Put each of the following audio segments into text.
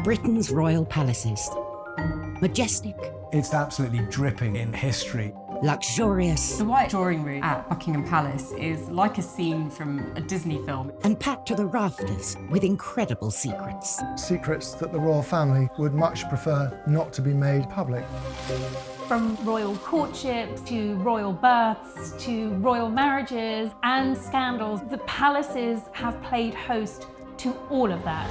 Britain's royal palaces. Majestic. It's absolutely dripping in history. Luxurious. The White Drawing Room at Buckingham Palace is like a scene from a Disney film. And packed to the rafters with incredible secrets. Secrets that the royal family would much prefer not to be made public. From royal courtships to royal births to royal marriages and scandals, the palaces have played host to all of that.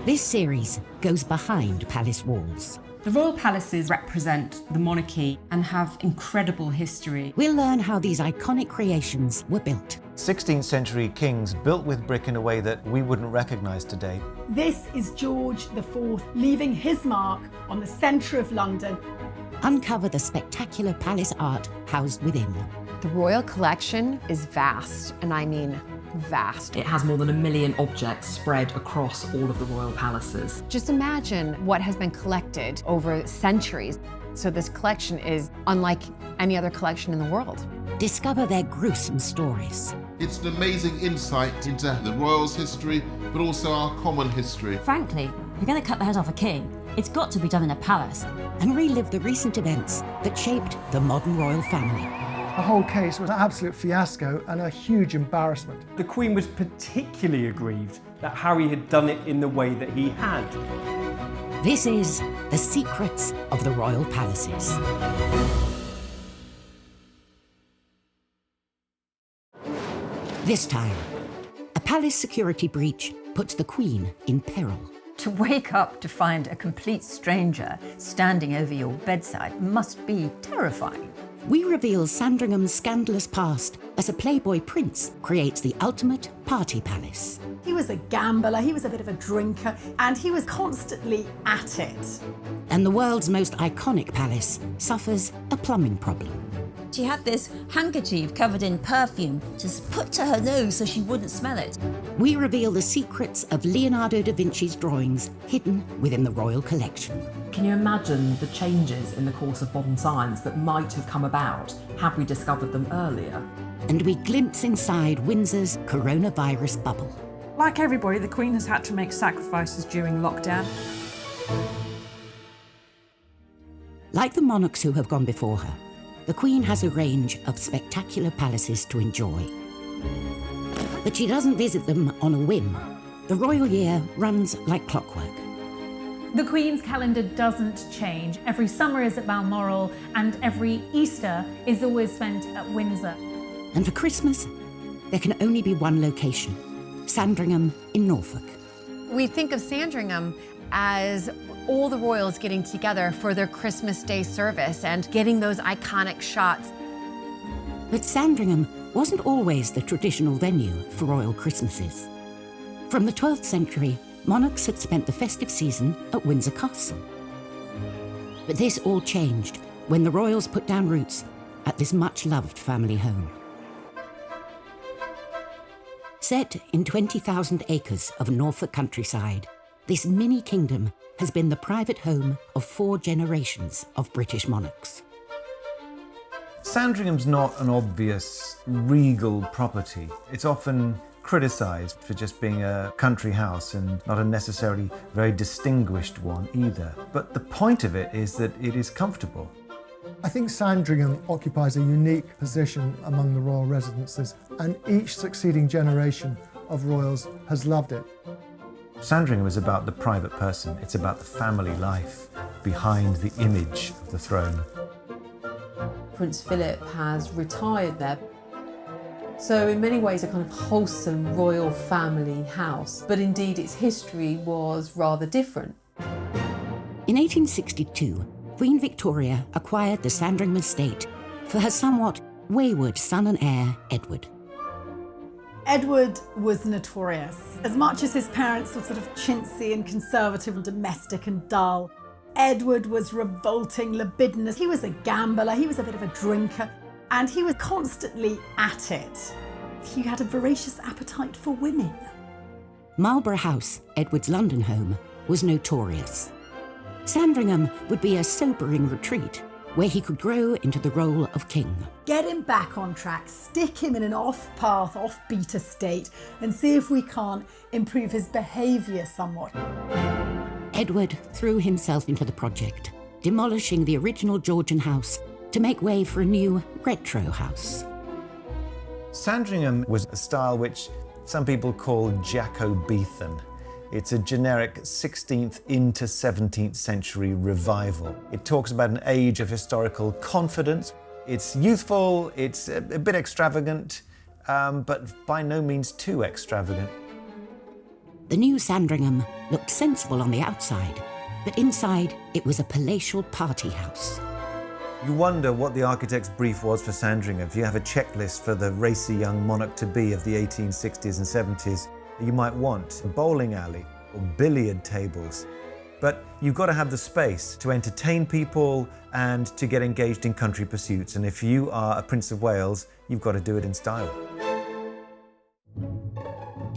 This series goes behind palace walls. The royal palaces represent the monarchy and have incredible history. We'll learn how these iconic creations were built. 16th century kings built with brick in a way that we wouldn't recognise today. This is George IV leaving his mark on the centre of London. Uncover the spectacular palace art housed within. The royal collection is vast, and I mean vast. It has more than 1 million objects spread across all of the royal palaces. Just imagine what has been collected over centuries. So this collection is unlike any other collection in the world. Discover their gruesome stories. It's an amazing insight into the royals' history, but also our common history. Frankly, if you're going to cut the head off a king, it's got to be done in a palace. And relive the recent events that shaped the modern royal family. The whole case was an absolute fiasco and a huge embarrassment. The Queen was particularly aggrieved that Harry had done it in the way that he had. This is The Secrets of the Royal Palaces. This time, a palace security breach puts the Queen in peril. To wake up to find a complete stranger standing over your bedside must be terrifying. We reveal Sandringham's scandalous past as a playboy prince creates the ultimate party palace. He was a gambler, he was a bit of a drinker, and he was constantly at it. And the world's most iconic palace suffers a plumbing problem. She had this handkerchief covered in perfume just put to her nose so she wouldn't smell it. We reveal the secrets of Leonardo da Vinci's drawings hidden within the royal collection. Can you imagine the changes in the course of modern science that might have come about had we discovered them earlier? And we glimpse inside Windsor's coronavirus bubble. Like everybody, the Queen has had to make sacrifices during lockdown. Like the monarchs who have gone before her, the Queen has a range of spectacular palaces to enjoy. But she doesn't visit them on a whim. The royal year runs like clockwork. The Queen's calendar doesn't change. Every summer is at Balmoral and every Easter is always spent at Windsor. And for Christmas, there can only be one location, Sandringham in Norfolk. We think of Sandringham as all the royals getting together for their Christmas Day service and getting those iconic shots. But Sandringham wasn't always the traditional venue for royal Christmases. From the 12th century, monarchs had spent the festive season at Windsor Castle. But this all changed when the royals put down roots at this much-loved family home. Set in 20,000 acres of Norfolk countryside, this mini-kingdom has been the private home of 4 generations of British monarchs. Sandringham's not an obvious regal property. It's often criticised for just being a country house and not a necessarily very distinguished one either. But the point of it is that it is comfortable. I think Sandringham occupies a unique position among the royal residences, and each succeeding generation of royals has loved it. Sandringham is about the private person. It's about the family life behind the image of the throne. Prince Philip has retired there. So in many ways a kind of wholesome royal family house, but indeed its history was rather different. In 1862, Queen Victoria acquired the Sandringham estate for her somewhat wayward son and heir, Edward. Edward was notorious. As much as his parents were sort of chintzy and conservative and domestic and dull, Edward was revolting, libidinous. He was a gambler, he was a bit of a drinker, and he was constantly at it. He had a voracious appetite for women. Marlborough House, Edward's London home, was notorious. Sandringham would be a sobering retreat where he could grow into the role of king. Get him back on track, stick him in an off-path, off-beat estate, and see if we can't improve his behaviour somewhat. Edward threw himself into the project, demolishing the original Georgian house to make way for a new retro house. Sandringham was a style which some people call Jacobean. It's a generic 16th into 17th century revival. It talks about an age of historical confidence. It's youthful, it's a bit extravagant, but by no means too extravagant. The new Sandringham looked sensible on the outside, but inside it was a palatial party house. You wonder what the architect's brief was for Sandringham. If you have a checklist for the racy young monarch-to-be of the 1860s and 70s, you might want a bowling alley or billiard tables. But you've got to have the space to entertain people and to get engaged in country pursuits. And if you are a Prince of Wales, you've got to do it in style.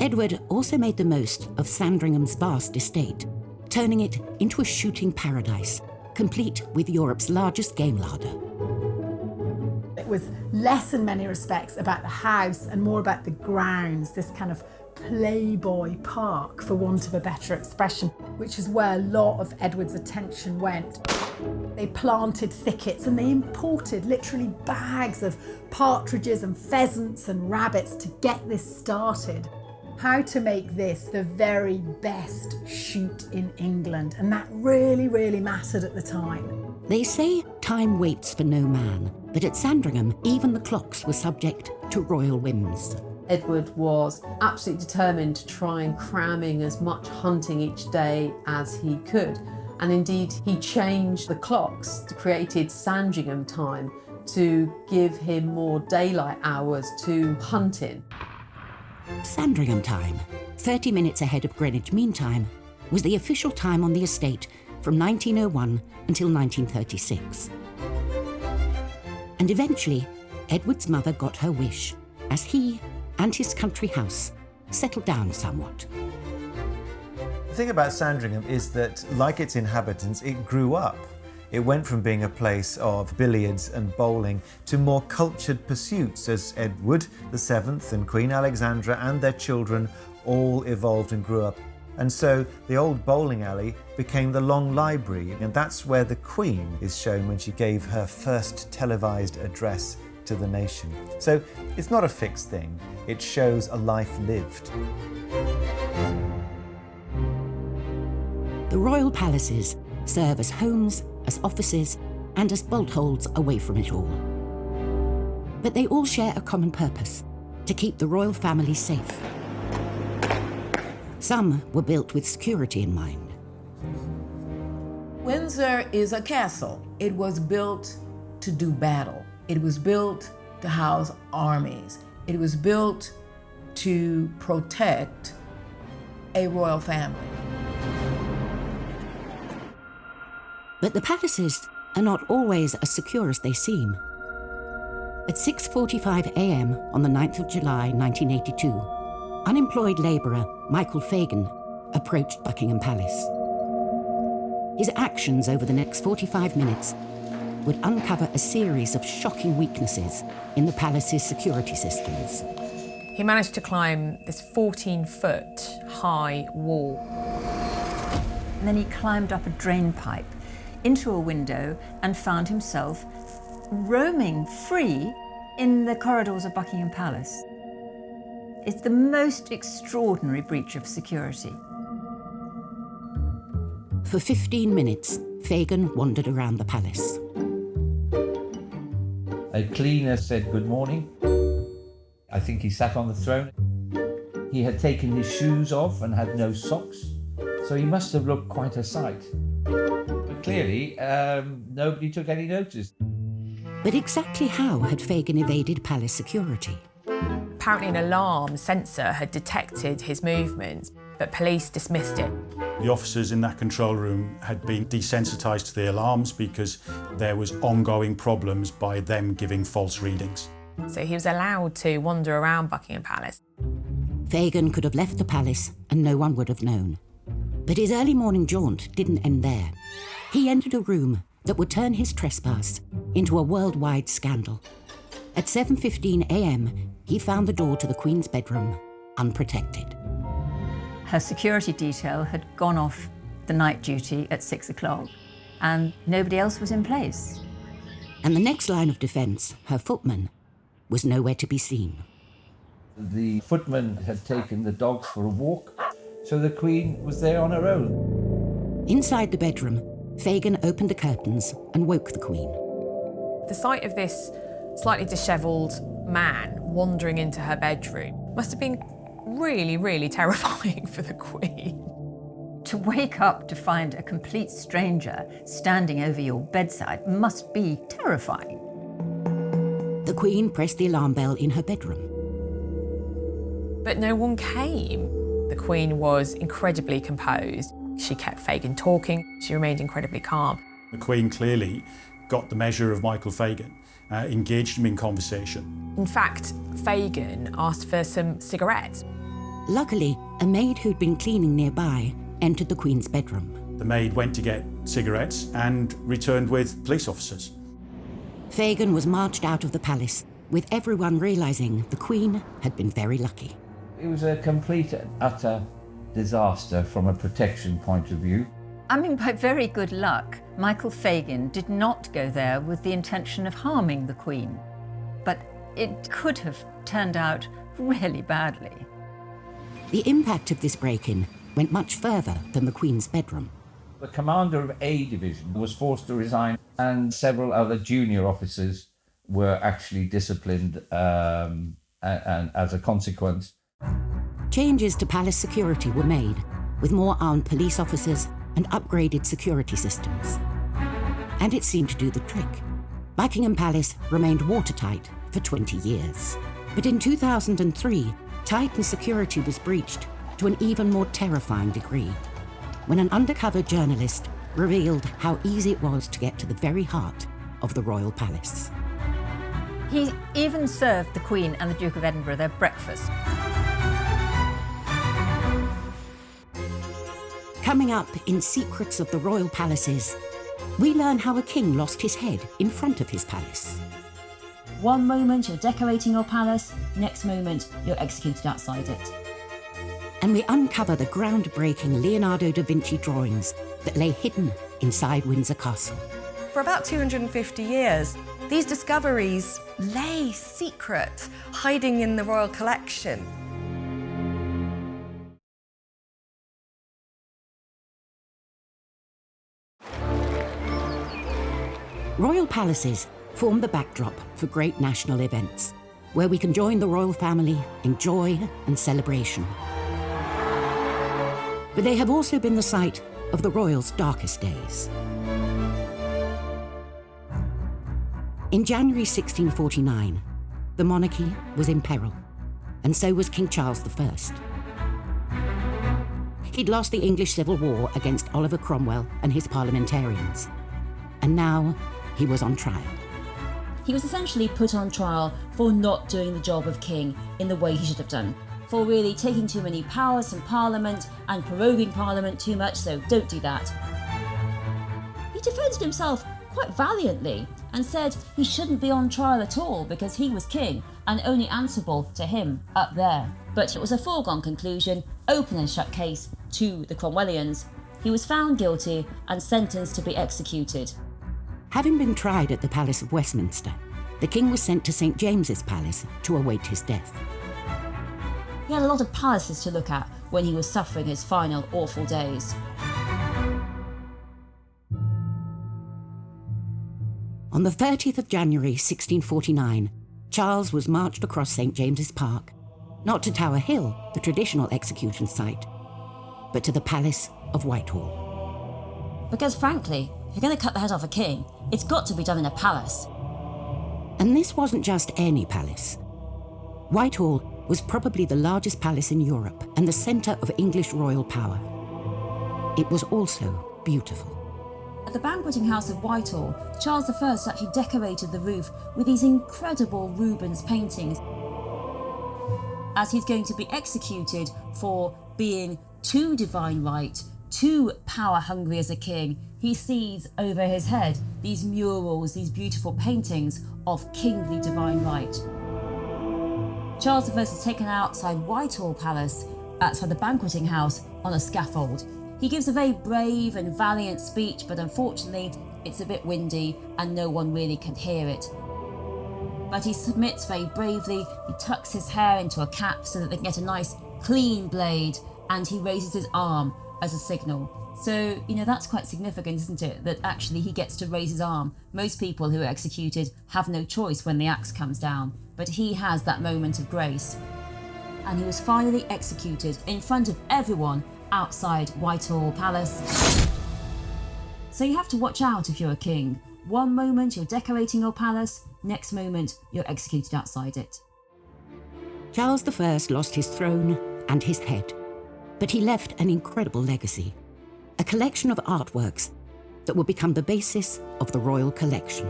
Edward also made the most of Sandringham's vast estate, turning it into a shooting paradise, complete with Europe's largest game larder. It was less in many respects about the house and more about the grounds, this kind of playboy park, for want of a better expression, which is where a lot of Edward's attention went. They planted thickets and they imported literally bags of partridges and pheasants and rabbits to get this started. How to make this the very best shoot in England, and that really, really mattered at the time. They say time waits for no man, but at Sandringham, even the clocks were subject to royal whims. Edward was absolutely determined to try and cram in as much hunting each day as he could. And indeed, he changed the clocks, created Sandringham time to give him more daylight hours to hunt in. Sandringham time, 30 minutes ahead of Greenwich Mean Time, was the official time on the estate from 1901 until 1936. And eventually, Edward's mother got her wish, as he and his country house settled down somewhat. The thing about Sandringham is that, like its inhabitants, it grew up. It went from being a place of billiards and bowling to more cultured pursuits as Edward VII and Queen Alexandra and their children all evolved and grew up. And so the old bowling alley became the Long Library, and that's where the Queen is shown when she gave her first televised address to the nation. So it's not a fixed thing, it shows a life lived. The royal palaces serve as homes, as offices, and as bolt holes away from it all. But they all share a common purpose: to keep the royal family safe. Some were built with security in mind. Windsor is a castle. It was built to do battle. It was built to house armies. It was built to protect a royal family. But the palaces are not always as secure as they seem. At 6:45 a.m. on the 9th of July 1982, unemployed labourer Michael Fagan approached Buckingham Palace. His actions over the next 45 minutes would uncover a series of shocking weaknesses in the palace's security systems. He managed to climb this 14-foot high wall. And then he climbed up a drain pipe into a window and found himself roaming free in the corridors of Buckingham Palace. It's the most extraordinary breach of security. For 15 minutes, Fagan wandered around the palace. A cleaner said good morning. I think he sat on the throne. He had taken his shoes off and had no socks, so he must have looked quite a sight. But clearly, nobody took any notice. But exactly how had Fagan evaded palace security? Apparently an alarm sensor had detected his movements, but police dismissed it. The officers in that control room had been desensitised to the alarms because there was ongoing problems by them giving false readings. So he was allowed to wander around Buckingham Palace. Fagan could have left the palace and no one would have known. But his early morning jaunt didn't end there. He entered a room that would turn his trespass into a worldwide scandal. At 7:15 a.m, he found the door to the Queen's bedroom unprotected. Her security detail had gone off the night duty at 6 o'clock, and nobody else was in place. And the next line of defence, her footman, was nowhere to be seen. The footman had taken the dogs for a walk, so the Queen was there on her own. Inside the bedroom, Fagin opened the curtains and woke the Queen. The sight of this slightly dishevelled man wandering into her bedroom must have been really, really terrifying for the Queen. To wake up to find a complete stranger standing over your bedside must be terrifying. The Queen pressed the alarm bell in her bedroom. But no one came. The Queen was incredibly composed. She kept Fagin talking. She remained incredibly calm. The Queen clearly got the measure of Michael Fagin, engaged him in conversation. In fact, Fagin asked for some cigarettes. Luckily, a maid who'd been cleaning nearby entered the Queen's bedroom. The maid went to get cigarettes and returned with police officers. Fagin was marched out of the palace, with everyone realising the Queen had been very lucky. It was a complete and utter disaster from a protection point of view. I mean, by very good luck, Michael Fagin did not go there with the intention of harming the Queen. But it could have turned out really badly. The impact of this break-in went much further than the Queen's bedroom. The commander of A Division was forced to resign, and several other junior officers were actually disciplined and as a consequence. Changes to palace security were made, with more armed police officers and upgraded security systems. And it seemed to do the trick. Buckingham Palace remained watertight for 20 years. But in 2003, tightened security was breached to an even more terrifying degree, when an undercover journalist revealed how easy it was to get to the very heart of the royal palace. He even served the Queen and the Duke of Edinburgh their breakfast. Coming up in Secrets of the Royal Palaces, we learn how a king lost his head in front of his palace. One moment you're decorating your palace, next moment you're executed outside it. And we uncover the groundbreaking Leonardo da Vinci drawings that lay hidden inside Windsor Castle. For about 250 years, these discoveries lay secret, hiding in the royal collection. Royal palaces form the backdrop for great national events, where we can join the royal family in joy and celebration. But they have also been the site of the royals' darkest days. In January 1649, the monarchy was in peril, and so was King Charles I. He'd lost the English Civil War against Oliver Cromwell and his parliamentarians, and now he was on trial. He was essentially put on trial for not doing the job of king in the way he should have done, for really taking too many powers from Parliament and proroguing Parliament too much, so don't do that. He defended himself quite valiantly and said he shouldn't be on trial at all because he was king and only answerable to him up there. But it was a foregone conclusion, open and shut case to the Cromwellians. He was found guilty and sentenced to be executed. Having been tried at the Palace of Westminster, the king was sent to St. James's Palace to await his death. He had a lot of palaces to look at when he was suffering his final awful days. On the 30th of January 1649, Charles was marched across St. James's Park, not to Tower Hill, the traditional execution site, but to the Palace of Whitehall. Because frankly, if you're going to cut the head off a king, it's got to be done in a palace. And this wasn't just any palace. Whitehall was probably the largest palace in Europe and the centre of English royal power. It was also beautiful. At the banqueting house of Whitehall, Charles I actually decorated the roof with these incredible Rubens paintings. As he's going to be executed for being too divine right, too power hungry as a king, he sees over his head these murals, these beautiful paintings of kingly divine right. Charles I is taken outside Whitehall Palace, outside the banqueting house, on a scaffold. He gives a very brave and valiant speech, but unfortunately, it's a bit windy and no one really can hear it. But he submits very bravely, he tucks his hair into a cap so that they can get a nice clean blade, and he raises his arm as a signal. So, that's quite significant, isn't it? That actually he gets to raise his arm. Most people who are executed have no choice when the axe comes down, but he has that moment of grace. And he was finally executed in front of everyone outside Whitehall Palace. So you have to watch out if you're a king. One moment you're decorating your palace, next moment you're executed outside it. Charles I lost his throne and his head, but he left an incredible legacy, a collection of artworks that would become the basis of the royal collection.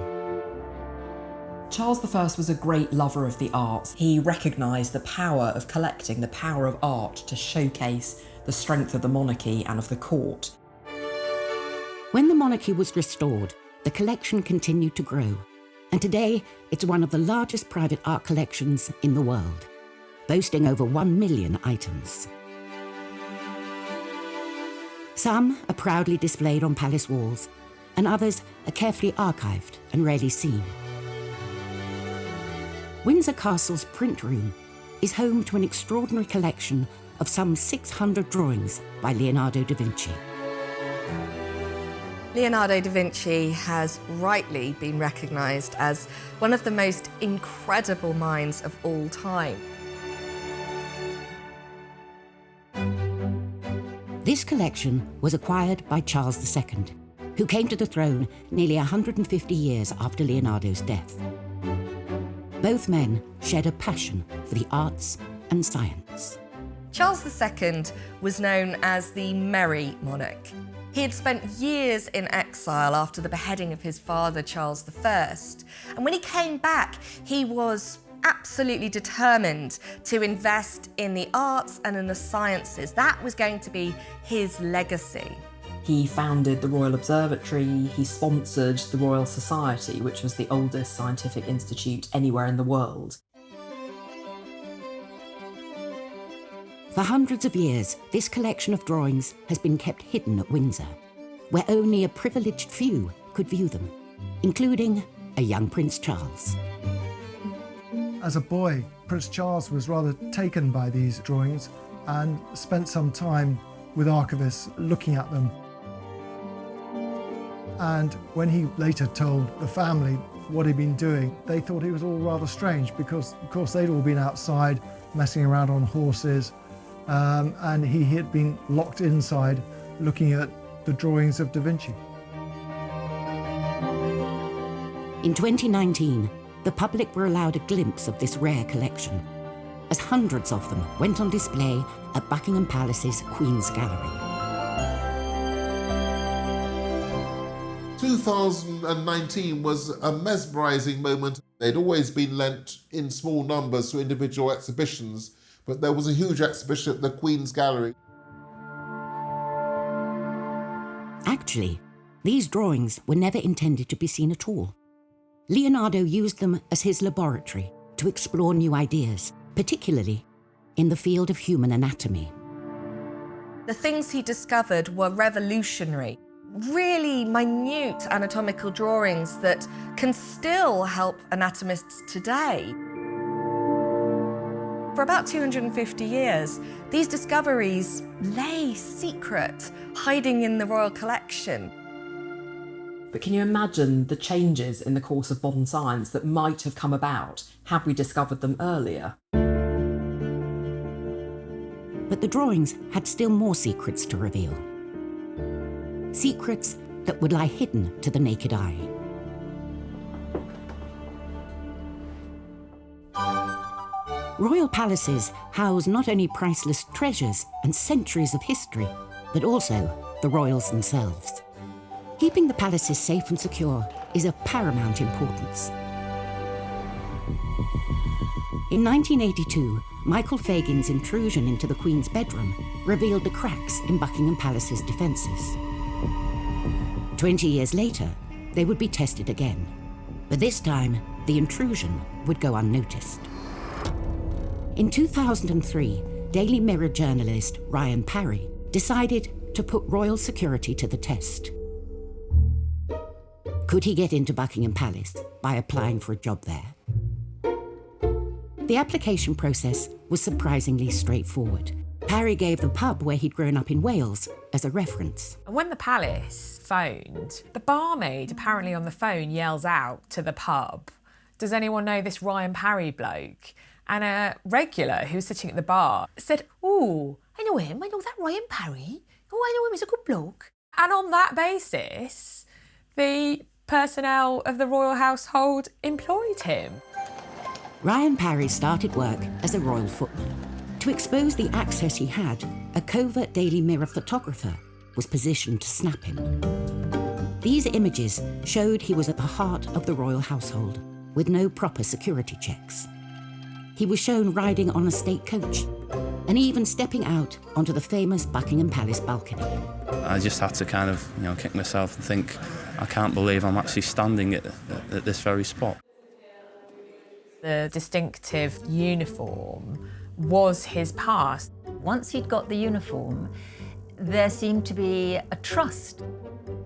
Charles I was a great lover of the arts. He recognised the power of collecting, the power of art to showcase the strength of the monarchy and of the court. When the monarchy was restored, the collection continued to grow, and today it's one of the largest private art collections in the world, boasting over 1 million items. Some are proudly displayed on palace walls, and others are carefully archived and rarely seen. Windsor Castle's print room is home to an extraordinary collection of some 600 drawings by Leonardo da Vinci. Leonardo da Vinci has rightly been recognised as one of the most incredible minds of all time. This collection was acquired by Charles II, who came to the throne nearly 150 years after Leonardo's death. Both men shared a passion for the arts and science. Charles II was known as the Merry Monarch. He had spent years in exile after the beheading of his father, Charles I. And when he came back, he was absolutely determined to invest in the arts and in the sciences. That was going to be his legacy. He founded the Royal Observatory, he sponsored the Royal Society, which was the oldest scientific institute anywhere in the world. For hundreds of years, this collection of drawings has been kept hidden at Windsor, where only a privileged few could view them, including a young Prince Charles. As a boy, Prince Charles was rather taken by these drawings and spent some time with archivists looking at them. And when he later told the family what he'd been doing, they thought it was all rather strange because, of course, they'd all been outside messing around on horses, and he had been locked inside looking at the drawings of Da Vinci. In 2019, the public were allowed a glimpse of this rare collection, as hundreds of them went on display at Buckingham Palace's Queen's Gallery. 2019 was a mesmerising moment. They'd always been lent in small numbers to individual exhibitions, but there was a huge exhibition at the Queen's Gallery. Actually, these drawings were never intended to be seen at all. Leonardo used them as his laboratory to explore new ideas, particularly in the field of human anatomy. The things he discovered were revolutionary, really minute anatomical drawings that can still help anatomists today. For about 250 years, these discoveries lay secret, hiding in the royal collection. But can you imagine the changes in the course of modern science that might have come about had we discovered them earlier? But the drawings had still more secrets to reveal. Secrets that would lie hidden to the naked eye. Royal palaces house not only priceless treasures and centuries of history, but also the royals themselves. Keeping the palaces safe and secure is of paramount importance. In 1982, Michael Fagin's intrusion into the Queen's bedroom revealed the cracks in Buckingham Palace's defences. 20 years later, they would be tested again, but this time the intrusion would go unnoticed. In 2003, Daily Mirror journalist Ryan Parry decided to put royal security to the test. Could he get into Buckingham Palace by applying for a job there? The application process was surprisingly straightforward. Parry gave the pub where he'd grown up in Wales as a reference. And when the palace phoned, the barmaid apparently on the phone yells out to the pub, "Does anyone know this Ryan Parry bloke?" And a regular who was sitting at the bar said, "Oh, I know him, I know that Ryan Parry. Oh, I know him, he's a good bloke." And on that basis, the personnel of the royal household employed him. Ryan Parry started work as a royal footman. To expose the access he had, a covert Daily Mirror photographer was positioned to snap him. These images showed he was at the heart of the royal household, with no proper security checks. He was shown riding on a state coach, and even stepping out onto the famous Buckingham Palace balcony. I just had to kind of, kick myself and think, I can't believe I'm actually standing at this very spot. The distinctive uniform was his past. Once he'd got the uniform, there seemed to be a trust.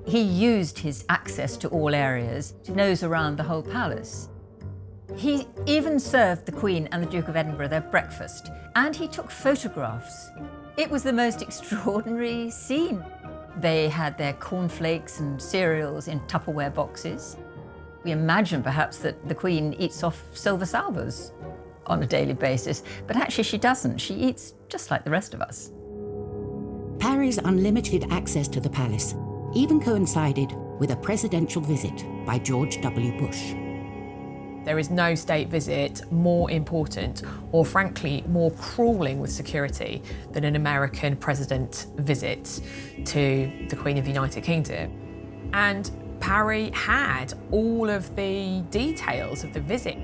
He used his access to all areas to nose around the whole palace. He even served the Queen and the Duke of Edinburgh their breakfast, and he took photographs. It was the most extraordinary scene. They had their cornflakes and cereals in Tupperware boxes. We imagine perhaps that the Queen eats off silver salvers on a daily basis, but actually she doesn't. She eats just like the rest of us. Parry's unlimited access to the palace even coincided with a presidential visit by George W. Bush. There is no state visit more important or frankly more crawling with security than an American president visit to the Queen of the United Kingdom. And Parry had all of the details of the visit.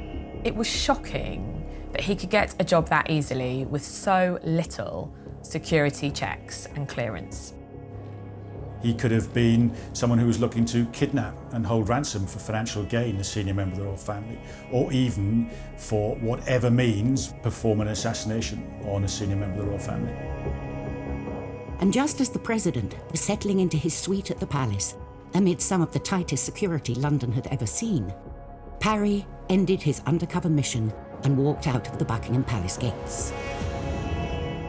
It was shocking that he could get a job that easily with so little security checks and clearance. He could have been someone who was looking to kidnap and hold ransom for financial gain a senior member of the royal family, or even, for whatever means, perform an assassination on a senior member of the royal family. And just as the president was settling into his suite at the palace, amid some of the tightest security London had ever seen, Parry ended his undercover mission and walked out of the Buckingham Palace gates.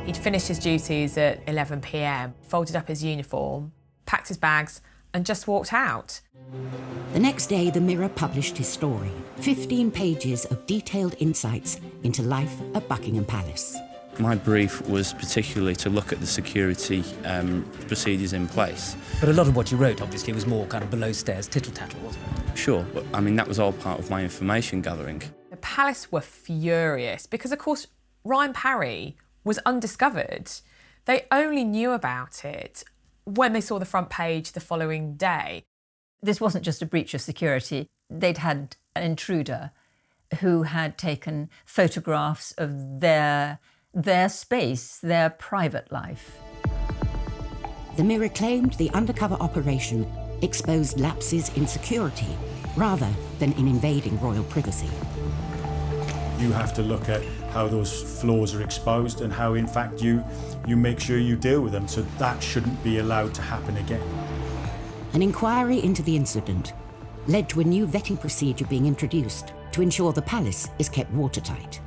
He'd finished his duties at 11 p.m, folded up his uniform, packed his bags and just walked out. The next day, the Mirror published his story, 15 pages of detailed insights into life at Buckingham Palace. My brief was particularly to look at the security procedures in place. But a lot of what you wrote, obviously, was more kind of below-stairs tittle-tattle, wasn't it? Sure, but that was all part of my information gathering. The palace were furious because, of course, Ryan Parry was undiscovered. They only knew about it when they saw the front page the following day. This wasn't just a breach of security. They'd had an intruder who had taken photographs of their space, their private life. The Mirror claimed the undercover operation exposed lapses in security rather than in invading royal privacy. You have to look at how those flaws are exposed and how, in fact, you make sure you deal with them, so that shouldn't be allowed to happen again. An inquiry into the incident led to a new vetting procedure being introduced to ensure the palace is kept watertight.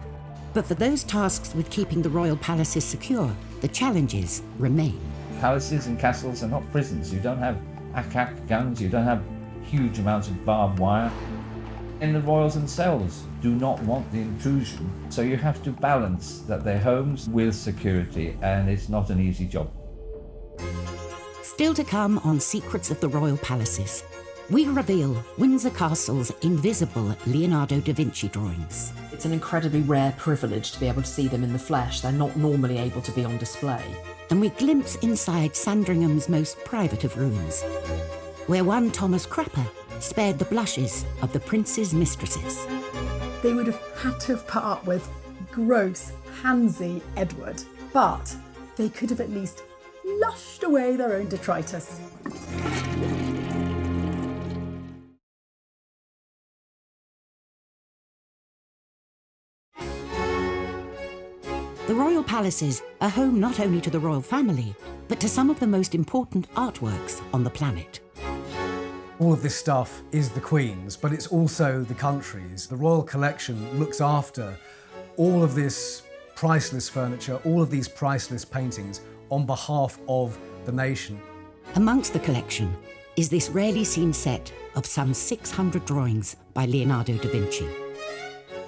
But for those tasked with keeping the royal palaces secure, the challenges remain. Palaces and castles are not prisons. You don't have ack-ack guns, you don't have huge amounts of barbed wire. And the royals themselves do not want the intrusion, so you have to balance that they're homes with security, and it's not an easy job. Still to come on Secrets of the Royal Palaces, we reveal Windsor Castle's invisible Leonardo da Vinci drawings. It's an incredibly rare privilege to be able to see them in the flesh. They're not normally able to be on display. And we glimpse inside Sandringham's most private of rooms, where one Thomas Crapper spared the blushes of the prince's mistresses. They would have had to have put up with gross, handsy Edward, but they could have at least lushed away their own detritus. The Royal Palace palaces are home not only to the royal family, but to some of the most important artworks on the planet. All of this stuff is the Queen's, but it's also the country's. The royal collection looks after all of this priceless furniture, all of these priceless paintings on behalf of the nation. Amongst the collection is this rarely seen set of some 600 drawings by Leonardo da Vinci.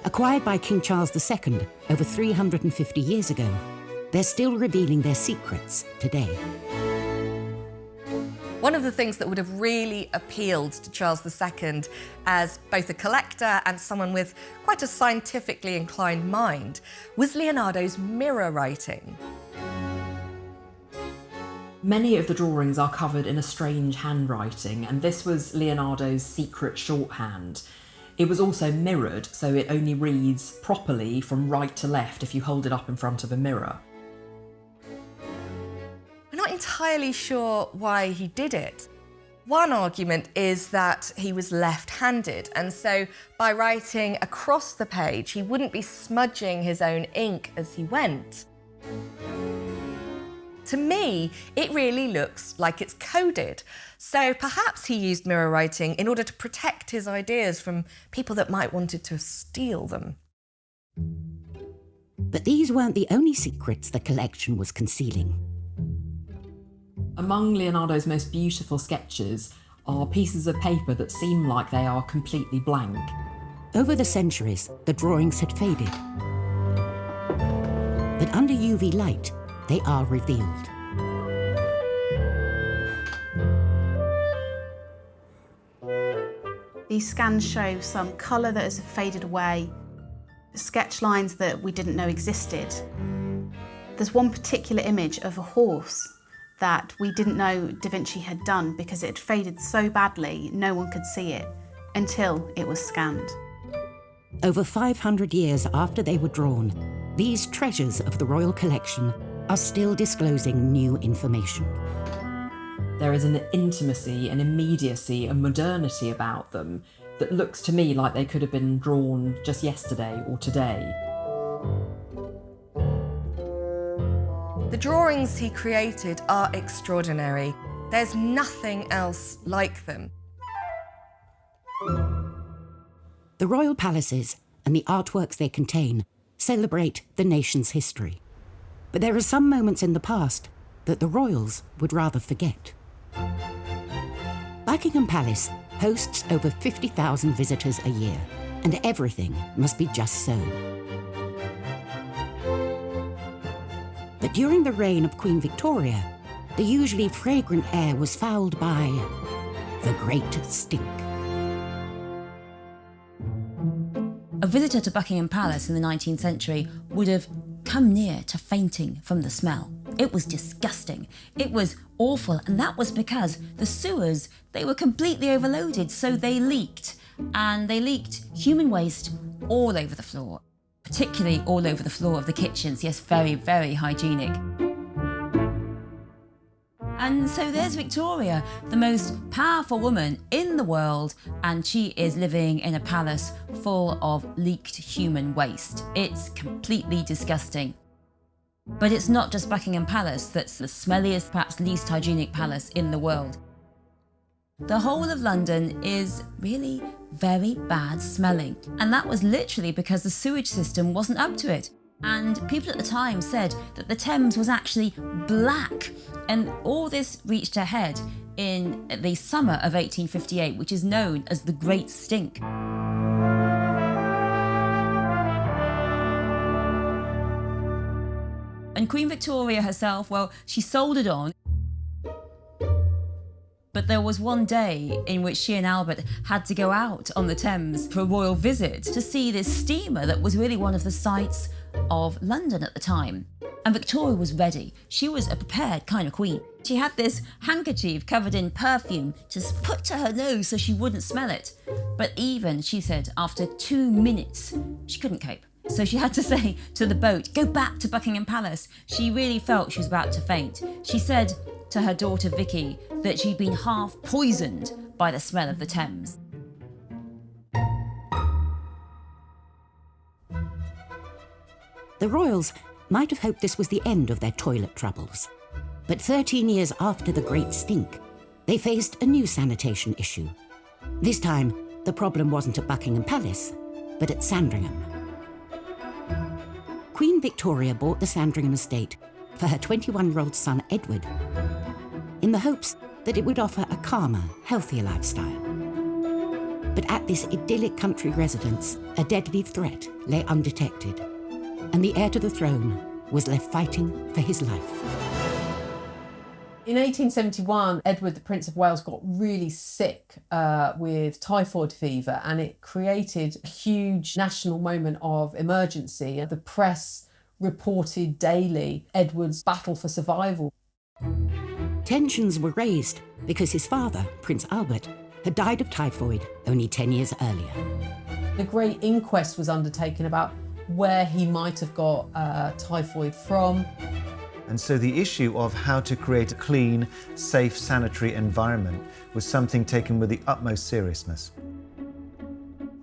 Acquired by King Charles II over 350 years ago, they're still revealing their secrets today. One of the things that would have really appealed to Charles II as both a collector and someone with quite a scientifically inclined mind was Leonardo's mirror writing. Many of the drawings are covered in a strange handwriting, and this was Leonardo's secret shorthand. It was also mirrored, so it only reads properly from right to left if you hold it up in front of a mirror. We're not entirely sure why he did it. One argument is that he was left-handed, and so by writing across the page, he wouldn't be smudging his own ink as he went. To me, it really looks like it's coded. So perhaps he used mirror writing in order to protect his ideas from people that might wanted to steal them. But these weren't the only secrets the collection was concealing. Among Leonardo's most beautiful sketches are pieces of paper that seem like they are completely blank. Over the centuries, the drawings had faded. But under UV light, they are revealed. These scans show some colour that has faded away, sketch lines that we didn't know existed. There's one particular image of a horse that we didn't know Da Vinci had done because it had faded so badly no one could see it until it was scanned. Over 500 years after they were drawn, these treasures of the royal collection are still disclosing new information. There is an intimacy, an immediacy, a modernity about them that looks to me like they could have been drawn just yesterday or today. The drawings he created are extraordinary. There's nothing else like them. The royal palaces and the artworks they contain celebrate the nation's history. But there are some moments in the past that the royals would rather forget. Buckingham Palace hosts over 50,000 visitors a year, and everything must be just so. But during the reign of Queen Victoria, the usually fragrant air was fouled by the Great Stink. A visitor to Buckingham Palace in the 19th century would have come near to fainting from the smell. It was disgusting. It was awful, and that was because the sewers, they were completely overloaded, so they leaked. And they leaked human waste all over the floor, particularly all over the floor of the kitchens. Yes, very, very hygienic. And so there's Victoria, the most powerful woman in the world, and she is living in a palace full of leaked human waste. It's completely disgusting. But it's not just Buckingham Palace that's the smelliest, perhaps least hygienic palace in the world. The whole of London is really very bad smelling, and that was literally because the sewage system wasn't up to it. And people at the time said that the Thames was actually black, and all this reached a head in the summer of 1858, which is known as the Great Stink. And Queen Victoria herself, well, she soldiered on. But there was one day in which she and Albert had to go out on the Thames for a royal visit to see this steamer that was really one of the sights of London at the time. And Victoria was ready. She was a prepared kind of queen. She had this handkerchief covered in perfume just put to her nose so she wouldn't smell it. But even, she said, after 2 minutes, she couldn't cope. So she had to say to the boat, go back to Buckingham Palace. She really felt she was about to faint. She said to her daughter Vicky that she'd been half poisoned by the smell of the Thames. The royals might have hoped this was the end of their toilet troubles. But 13 years after the Great Stink, they faced a new sanitation issue. This time, the problem wasn't at Buckingham Palace, but at Sandringham. Queen Victoria bought the Sandringham estate for her 21-year-old son Edward, in the hopes that it would offer a calmer, healthier lifestyle. But at this idyllic country residence, a deadly threat lay undetected, and the heir to the throne was left fighting for his life. In 1871, Edward, the Prince of Wales, got really sick with typhoid fever, and it created a huge national moment of emergency. The press reported daily Edward's battle for survival. Tensions were raised because his father, Prince Albert, had died of typhoid only 10 years earlier. A great inquest was undertaken about where he might have got typhoid from. And so the issue of how to create a clean, safe, sanitary environment was something taken with the utmost seriousness.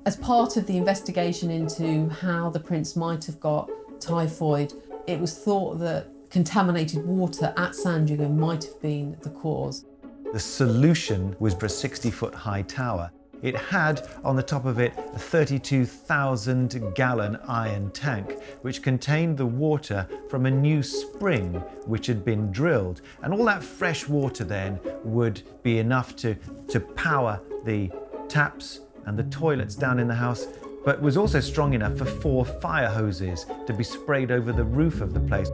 As part of the investigation into how the prince might have got typhoid, it was thought that contaminated water at Sandringham might have been the cause. The solution was for a 60-foot high tower. It had on the top of it a 32,000-gallon iron tank, which contained the water from a new spring which had been drilled. And all that fresh water then would be enough to power the taps and the toilets down in the house, but was also strong enough for 4 fire hoses to be sprayed over the roof of the place.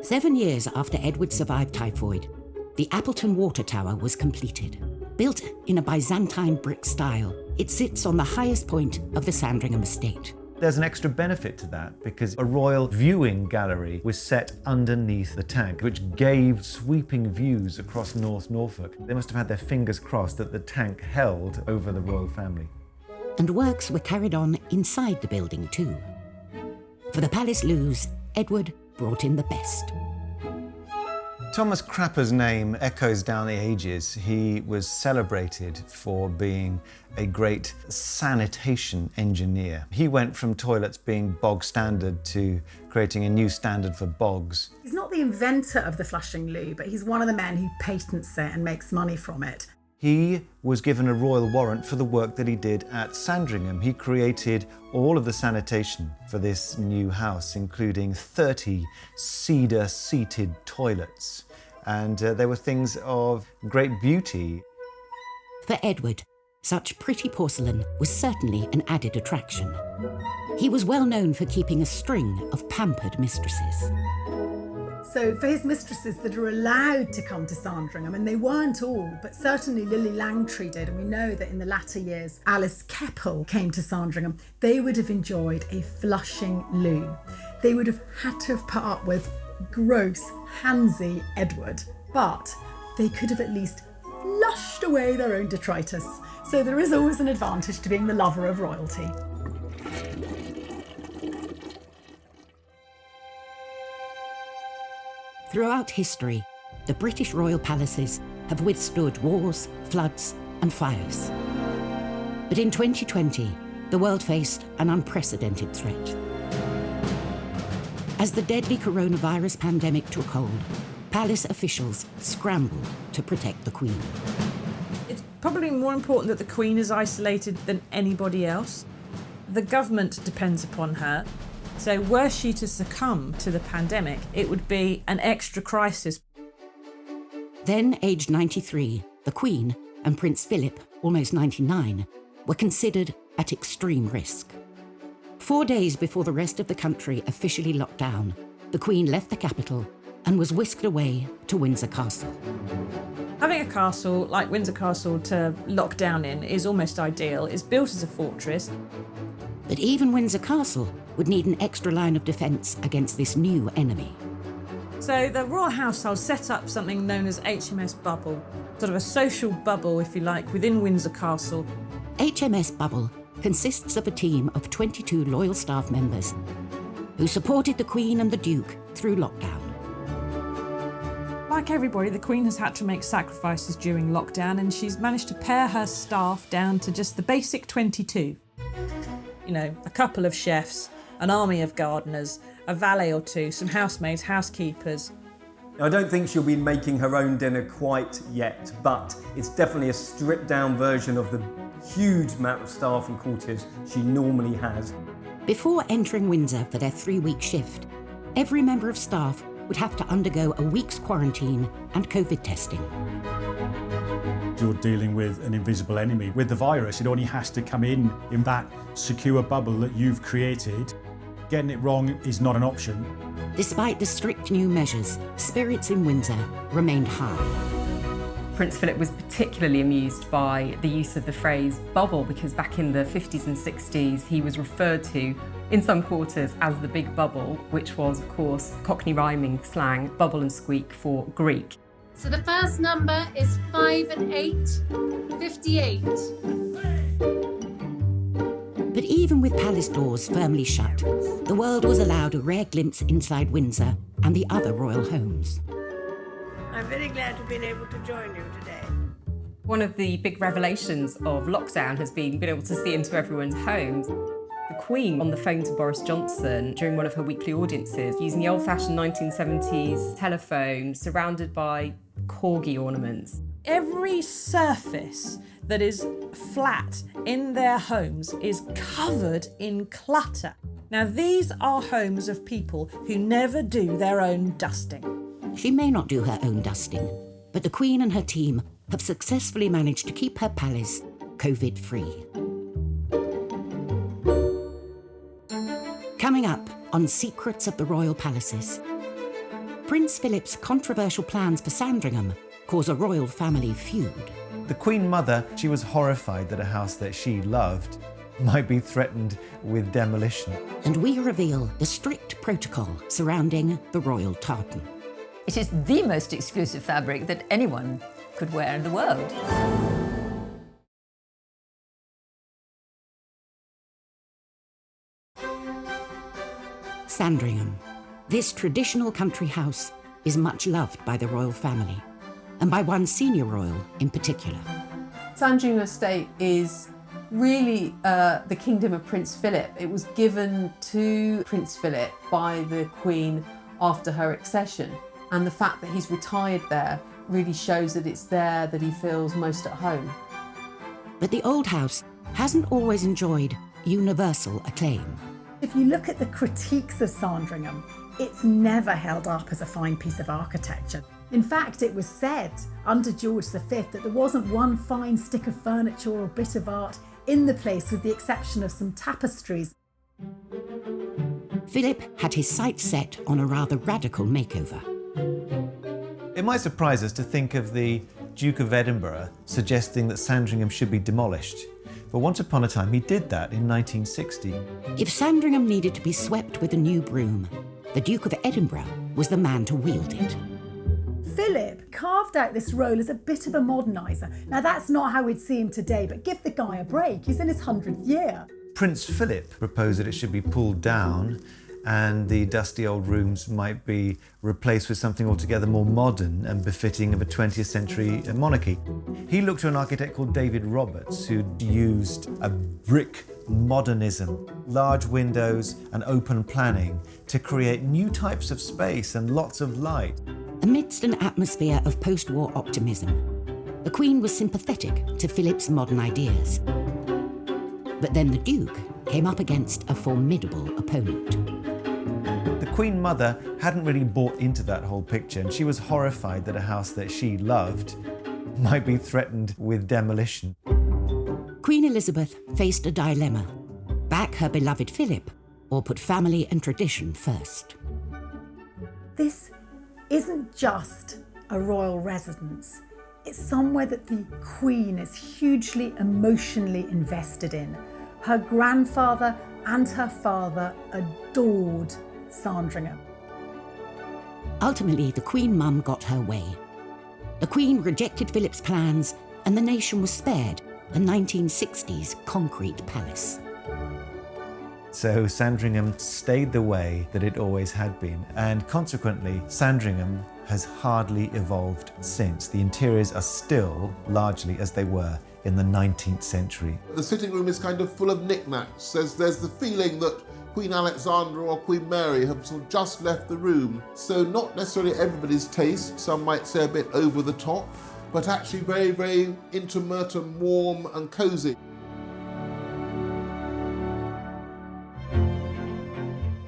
7 years after Edward survived typhoid, the Appleton Water Tower was completed. Built in a Byzantine brick style, it sits on the highest point of the Sandringham estate. There's an extra benefit to that because a royal viewing gallery was set underneath the tank, which gave sweeping views across North Norfolk. They must have had their fingers crossed that the tank held over the royal family. And works were carried on inside the building too. For the palace loos, Edward brought in the best. Thomas Crapper's name echoes down the ages. He was celebrated for being a great sanitation engineer. He went from toilets being bog standard to creating a new standard for bogs. He's not the inventor of the flushing loo, but he's one of the men who patents it and makes money from it. He was given a royal warrant for the work that he did at Sandringham. He created all of the sanitation for this new house, including 30 cedar-seated toilets. And they were things of great beauty. For Edward, such pretty porcelain was certainly an added attraction. He was well known for keeping a string of pampered mistresses. So for his mistresses that are allowed to come to Sandringham, and they weren't all, but certainly Lily Langtry did, and we know that in the latter years Alice Keppel came to Sandringham, they would have enjoyed a flushing loo. They would have had to have put up with gross, handsy Edward, but they could have at least flushed away their own detritus. So there is always an advantage to being the lover of royalty. Throughout history, the British royal palaces have withstood wars, floods, and fires. But in 2020, the world faced an unprecedented threat. As the deadly coronavirus pandemic took hold, palace officials scrambled to protect the Queen. It's probably more important that the Queen is isolated than anybody else. The government depends upon her. So were she to succumb to the pandemic, it would be an extra crisis. Then, aged 93, the Queen and Prince Philip, almost 99, were considered at extreme risk. 4 days before the rest of the country officially locked down, the Queen left the capital and was whisked away to Windsor Castle. Having a castle like Windsor Castle to lock down in is almost ideal. It's built as a fortress. But even Windsor Castle would need an extra line of defence against this new enemy. So the royal household set up something known as HMS Bubble, sort of a social bubble, if you like, within Windsor Castle. HMS Bubble consists of a team of 22 loyal staff members who supported the Queen and the Duke through lockdown. Like everybody, the Queen has had to make sacrifices during lockdown, and she's managed to pare her staff down to just the basic 22. You know, a couple of chefs, an army of gardeners, a valet or two, some housemaids, housekeepers. I don't think she'll be making her own dinner quite yet, but it's definitely a stripped-down version of the huge amount of staff and courtiers she normally has. Before entering Windsor for their 3-week shift, every member of staff would have to undergo a week's quarantine and COVID testing. You're dealing with an invisible enemy. With the virus, it only has to come in that secure bubble that you've created. Getting it wrong is not an option. Despite the strict new measures, spirits in Windsor remained high. Prince Philip was particularly amused by the use of the phrase bubble, because back in the 50s and 60s he was referred to in some quarters as the Big Bubble, which was of course Cockney rhyming slang, bubble and squeak for Greek. So the first number is 5 and 8, 58. But even with palace doors firmly shut, the world was allowed a rare glimpse inside Windsor and the other royal homes. I'm very glad to have been able to join you today. One of the big revelations of lockdown has been being able to see into everyone's homes. The Queen on the phone to Boris Johnson during one of her weekly audiences, using the old-fashioned 1970s telephone surrounded by corgi ornaments. Every surface that is flat in their homes is covered in clutter. Now, these are homes of people who never do their own dusting. She may not do her own dusting, but the Queen and her team have successfully managed to keep her palace COVID-free. Coming up on Secrets of the Royal Palaces, Prince Philip's controversial plans for Sandringham cause a royal family feud. The Queen Mother, she was horrified that a house that she loved might be threatened with demolition. And we reveal the strict protocol surrounding the royal tartan. It is the most exclusive fabric that anyone could wear in the world. Sandringham. This traditional country house is much loved by the royal family, and by one senior royal in particular. Sandringham Estate is really the kingdom of Prince Philip. It was given to Prince Philip by the Queen after her accession, and the fact that he's retired there really shows that it's there that he feels most at home. But the old house hasn't always enjoyed universal acclaim. If you look at the critiques of Sandringham, it's never held up as a fine piece of architecture. In fact, it was said under George V that there wasn't one fine stick of furniture or bit of art in the place, with the exception of some tapestries. Philip had his sights set on a rather radical makeover. It might surprise us to think of the Duke of Edinburgh suggesting that Sandringham should be demolished. But once upon a time, he did that in 1960. If Sandringham needed to be swept with a new broom, the Duke of Edinburgh was the man to wield it. Philip carved out this role as a bit of a moderniser. Now, that's not how we'd see him today, but give the guy a break. He's in his 100th year. Prince Philip proposed that it should be pulled down and the dusty old rooms might be replaced with something altogether more modern and befitting of a 20th century monarchy. He looked to an architect called David Roberts, who'd used a brick modernism, large windows and open planning to create new types of space and lots of light. Amidst an atmosphere of post-war optimism, the Queen was sympathetic to Philip's modern ideas. But then the Duke came up against a formidable opponent. The Queen Mother hadn't really bought into that whole picture, and she was horrified that a house that she loved might be threatened with demolition. Queen Elizabeth faced a dilemma: back her beloved Philip or put family and tradition first. This isn't just a royal residence. It's somewhere that the Queen is hugely emotionally invested in. Her grandfather and her father adored Sandringham. Ultimately, the Queen Mum got her way. The Queen rejected Philip's plans, and the nation was spared a 1960s concrete palace. So Sandringham stayed the way that it always had been, and consequently, Sandringham has hardly evolved since. The interiors are still largely as they were in the 19th century. The sitting room is kind of full of knickknacks. There's the feeling that Queen Alexandra or Queen Mary have sort of just left the room. So not necessarily everybody's taste, some might say a bit over the top, but actually very, very intimate and warm and cosy.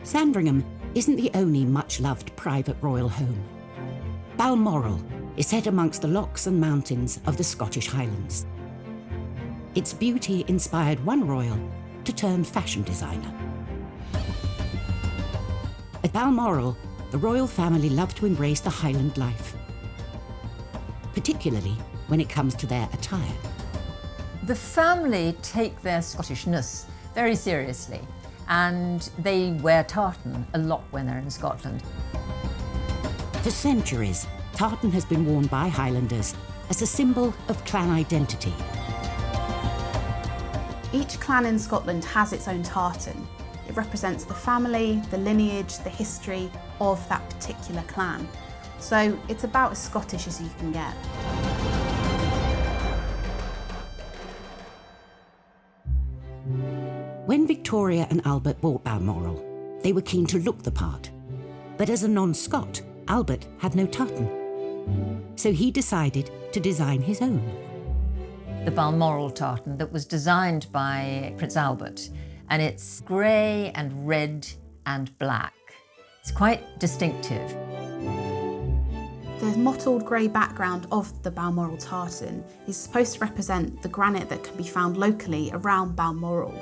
Sandringham isn't the only much-loved private royal home. Balmoral is set amongst the lochs and mountains of the Scottish Highlands. Its beauty inspired one royal to turn fashion designer. At Balmoral, the royal family love to embrace the Highland life, particularly when it comes to their attire. The family take their Scottishness very seriously, and they wear tartan a lot when they're in Scotland. For centuries, tartan has been worn by Highlanders as a symbol of clan identity. Each clan in Scotland has its own tartan. It represents the family, the lineage, the history of that particular clan. So it's about as Scottish as you can get. When Victoria and Albert bought Balmoral, they were keen to look the part. But as a non-Scot, Albert had no tartan. So he decided to design his own. The Balmoral tartan that was designed by Prince Albert, and it's grey and red and black. It's quite distinctive. The mottled grey background of the Balmoral tartan is supposed to represent the granite that can be found locally around Balmoral.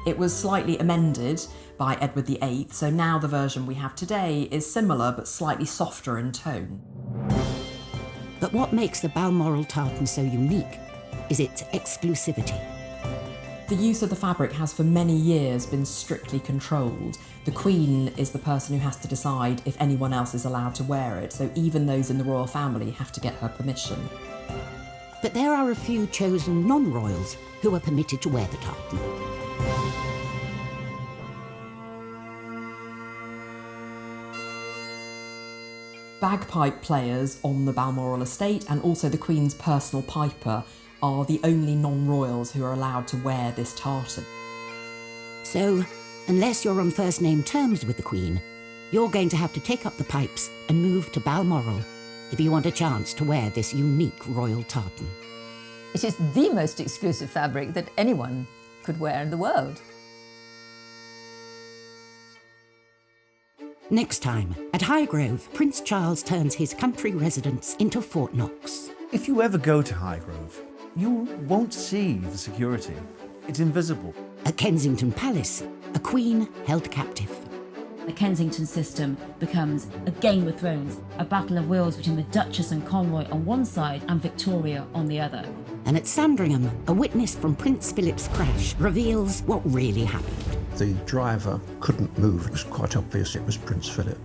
It was slightly amended by Edward VIII, so now the version we have today is similar but slightly softer in tone. But what makes the Balmoral tartan so unique is its exclusivity. The use of the fabric has for many years been strictly controlled. The Queen is the person who has to decide if anyone else is allowed to wear it, so even those in the royal family have to get her permission. But there are a few chosen non-royals who are permitted to wear the tartan. Bagpipe players on the Balmoral estate and also the Queen's personal piper are the only non-royals who are allowed to wear this tartan. So, unless you're on first-name terms with the Queen, you're going to have to take up the pipes and move to Balmoral if you want a chance to wear this unique royal tartan. It is the most exclusive fabric that anyone could wear in the world. Next time, at Highgrove, Prince Charles turns his country residence into Fort Knox. If you ever go to Highgrove, you won't see the security. It's invisible. At Kensington Palace, a queen held captive. The Kensington system becomes a Game of Thrones, a battle of wills between the Duchess and Cornwall on one side and Victoria on the other. And at Sandringham, a witness from Prince Philip's crash reveals what really happened. The driver couldn't move. It was quite obvious it was Prince Philip.